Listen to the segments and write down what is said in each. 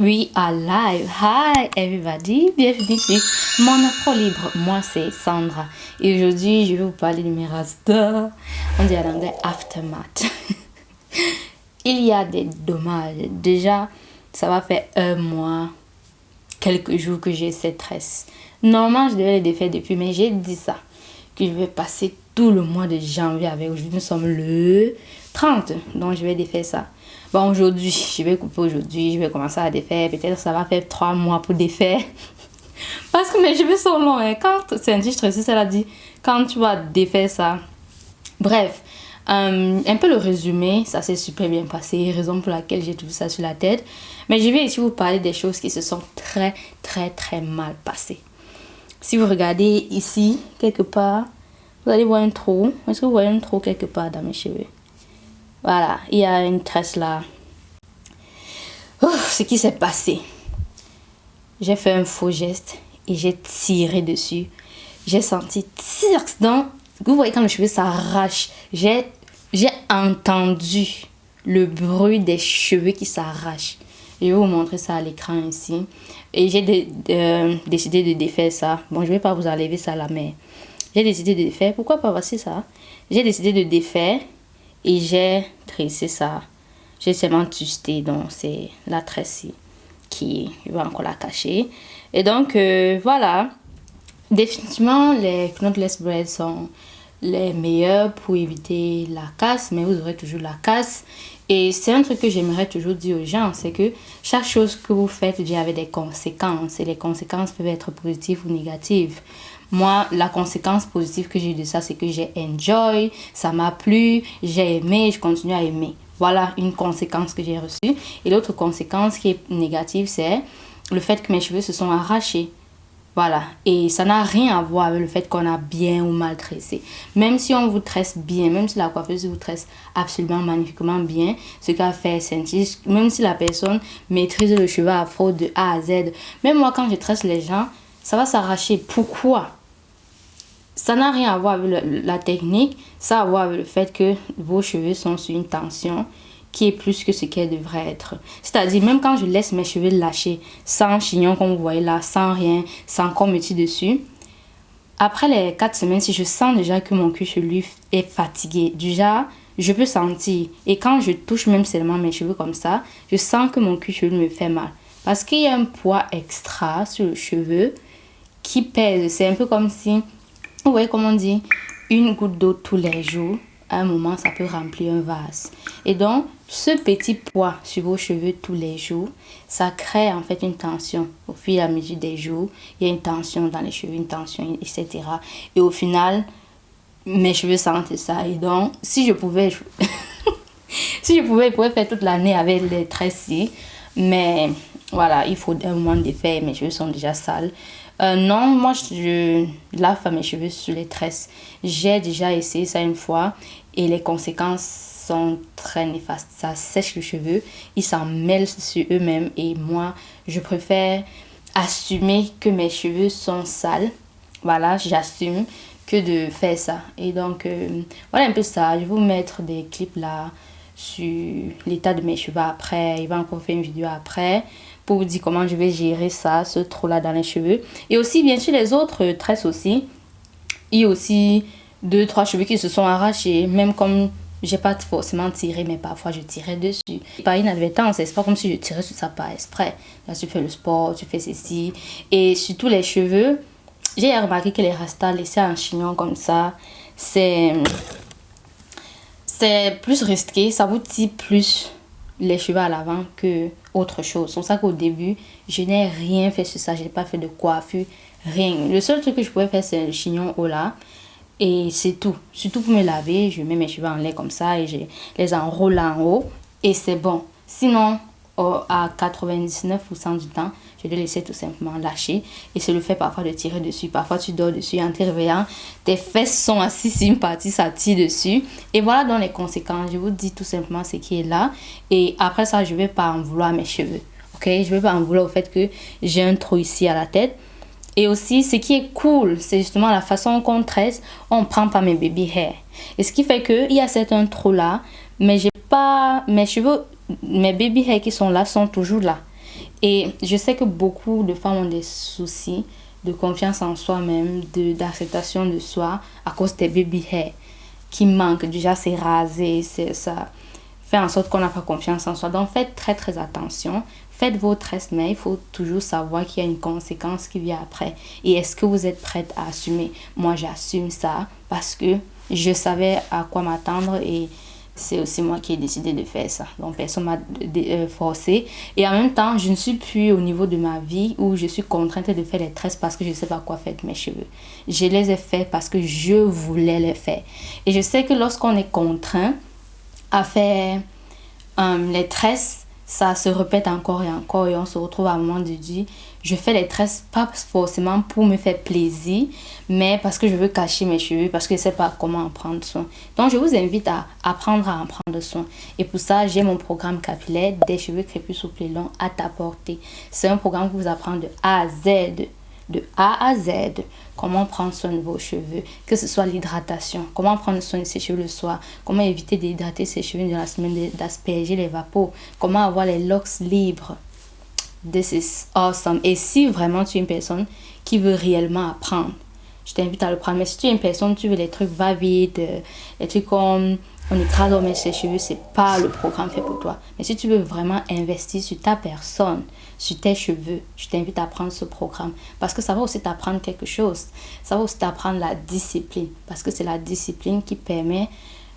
We are live. Hi everybody, bienvenue sur mon afro libre. Moi c'est Sandra et aujourd'hui je vais vous parler de mes rastas. On dit en anglais aftermath. Il y a des dommages. Déjà, ça va faire un mois, quelques jours que j'ai cette tresse. Normalement je devais les défaire depuis, mais j'ai dit ça, que je vais passer tout le mois de janvier avec. Aujourd'hui nous sommes le 30, donc je vais défaire ça. Bon, aujourd'hui, je vais couper aujourd'hui, je vais commencer à défaire. Peut-être ça va faire 3 mois pour défaire. Parce que mes cheveux sont longs. Hein. Quand c'est un petit stressé, ça l'a dit, quand tu vas défaire ça. Bref, un peu le résumé, ça s'est super bien passé. Raison pour laquelle j'ai tout ça sur la tête. Mais je vais ici vous parler des choses qui se sont très mal passées. Si vous regardez ici, quelque part, vous allez voir un trou. Est-ce que vous voyez un trou quelque part dans mes cheveux? Voilà, il y a une tresse là. Ce qui s'est passé. J'ai fait un faux geste et j'ai tiré dessus. J'ai senti tirx dans... Vous voyez quand le cheveu s'arrache. J'ai entendu le bruit des cheveux qui s'arrachent. Je vais vous montrer ça à l'écran ici. Et j'ai décidé de défaire ça. Bon, je ne vais pas vous enlever ça là, mais j'ai décidé de défaire. Pourquoi pas? Voici ça. J'ai décidé de défaire. Et j'ai tressé ça. J'ai seulement twisté. Donc, c'est la tresse qui va encore la cacher. Et donc, voilà. Définitivement, les knotless braids sont les meilleurs pour éviter la casse. Mais vous aurez toujours la casse. Et c'est un truc que j'aimerais toujours dire aux gens. C'est que chaque chose que vous faites vient avec des conséquences. Et les conséquences peuvent être positives ou négatives. Moi, la conséquence positive que j'ai eu de ça, c'est que j'ai enjoy, ça m'a plu, j'ai aimé, je continue à aimer. Voilà une conséquence que j'ai reçue. Et l'autre conséquence qui est négative, c'est le fait que mes cheveux se sont arrachés. Voilà. Et ça n'a rien à voir avec le fait qu'on a bien ou mal tressé. Même si on vous tresse bien, même si la coiffeuse vous tresse absolument magnifiquement bien, ce qu'a fait sentir, même si la personne maîtrise le cheveu afro de A à Z. Même moi, quand je tresse les gens, ça va s'arracher. Pourquoi? Ça n'a rien à voir avec la technique, ça a à voir avec le fait que vos cheveux sont sur une tension qui est plus que ce qu'elle devrait être. C'est-à-dire, même quand je laisse mes cheveux lâcher, sans chignon comme vous voyez là, sans rien, sans qu'on me tire dessus, après les 4 semaines, si je sens déjà que mon cuir chevelu est fatigué, déjà, je peux sentir. Et quand je touche même seulement mes cheveux comme ça, je sens que mon cuir chevelu me fait mal. Parce qu'il y a un poids extra sur le cheveu qui pèse. C'est un peu comme si... Vous voyez comment on dit, une goutte d'eau tous les jours, à un moment, ça peut remplir un vase. Et donc, ce petit poids sur vos cheveux tous les jours, ça crée en fait une tension. Au fur et à mesure des jours, il y a une tension dans les cheveux, une tension, etc. Et au final, mes cheveux sentent ça. Et donc, si je pouvais, je pourrais faire toute l'année avec les tresses. Mais voilà, il faut un moment de faire. Mes cheveux sont déjà sales. Non, moi je lave pas mes cheveux sur les tresses. J'ai déjà essayé ça une fois et les conséquences sont très néfastes. Ça sèche le cheveu, ils s'en mêlent sur eux-mêmes et moi je préfère assumer que mes cheveux sont sales. Voilà, j'assume que de faire ça. Et donc voilà un peu ça. Je vais vous mettre des clips là sur l'état de mes cheveux après. Il va encore faire une vidéo après pour vous dire comment je vais gérer ça, ce trou là dans les cheveux. Et aussi bien sûr les autres tresses aussi. Il y a aussi 2-3 cheveux qui se sont arrachés. Même comme j'ai pas forcément tiré, mais parfois je tirais dessus. Par inadvertance, c'est pas comme si je tirais sur ça par exprès. Là tu fais le sport, tu fais ceci. Et surtout les cheveux, j'ai remarqué que les rastas laissés en chignon comme ça, c'est plus risqué, ça vous tire plus les cheveux à l'avant que autre chose. C'est pour ça qu'au début, je n'ai rien fait sur ça, je n'ai pas fait de coiffure, rien. Le seul truc que je pouvais faire, c'est le chignon haut là. Et c'est tout. Surtout pour me laver, je mets mes cheveux en lait comme ça et je les enroule en haut. Et c'est bon. Sinon, à 99% du temps, je les laisse tout simplement lâcher. Et c'est le fait parfois de tirer dessus. Parfois, tu dors dessus en te réveillant. Tes fesses sont assises sur une partie, ça tire dessus. Et voilà donc les conséquences. Je vous dis tout simplement ce qui est là. Et après ça, je ne vais pas en vouloir à mes cheveux. Ok? Je ne vais pas en vouloir au fait que j'ai un trou ici à la tête. Et aussi, ce qui est cool, c'est justement la façon qu'on tresse. On ne prend pas mes baby hair. Et ce qui fait qu'il y a certains trous là. Mais j'ai pas... Mes cheveux, mes baby hair qui sont là sont toujours là. Et je sais que beaucoup de femmes ont des soucis de confiance en soi-même, d'acceptation de soi à cause des baby hair qui manquent. Déjà, c'est rasé, ça fait en sorte qu'on n'a pas confiance en soi. Donc, faites très très attention. Faites vos tresses, mais il faut toujours savoir qu'il y a une conséquence qui vient après. Et est-ce que vous êtes prête à assumer? Moi, j'assume ça parce que je savais à quoi m'attendre et c'est aussi moi qui ai décidé de faire ça. Donc, personne m'a forcé. Et en même temps, je ne suis plus au niveau de ma vie où je suis contrainte de faire les tresses parce que je ne sais pas quoi faire avec mes cheveux. Je les ai faits parce que je voulais les faire. Et je sais que lorsqu'on est contraint à faire les tresses, ça se répète encore et on se retrouve à un moment de dire je fais les tresses pas forcément pour me faire plaisir, mais parce que je veux cacher mes cheveux, parce que je ne sais pas comment en prendre soin. Donc je vous invite à apprendre à en prendre soin. Et pour ça, j'ai mon programme capillaire des cheveux crépus souples et longs à ta portée. C'est un programme qui vous apprend de A à Z. De A à Z, comment prendre soin de vos cheveux, que ce soit l'hydratation, comment prendre soin de ses cheveux le soir, comment éviter d'hydrater ses cheveux dans la semaine, d'asperger les vapeurs, comment avoir les locks libres. This is awesome. Et si vraiment tu es une personne qui veut réellement apprendre, je t'invite à le prendre. Mais si tu es une personne, tu veux les trucs va-vite, les trucs comme on écrase au ses cheveux, c'est pas le programme fait pour toi. Mais si tu veux vraiment investir sur ta personne, sur tes cheveux, je t'invite à prendre ce programme. Parce que ça va aussi t'apprendre quelque chose. Ça va aussi t'apprendre la discipline. Parce que c'est la discipline qui permet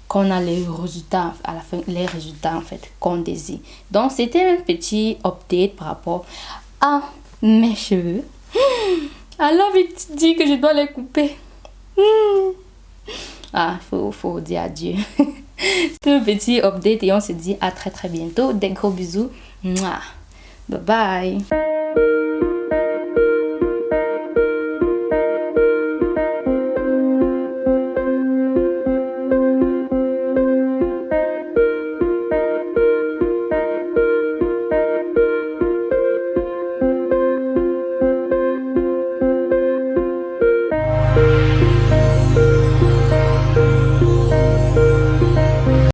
qu'on a les résultats, à la fin, les résultats en fait, qu'on désire. Donc, c'était un petit update par rapport à mes cheveux. Alors, vite dit que je dois les couper. Ah, faut dire adieu. C'est un petit update et on se dit à très très bientôt. Des gros bisous. Mouah. Bye bye.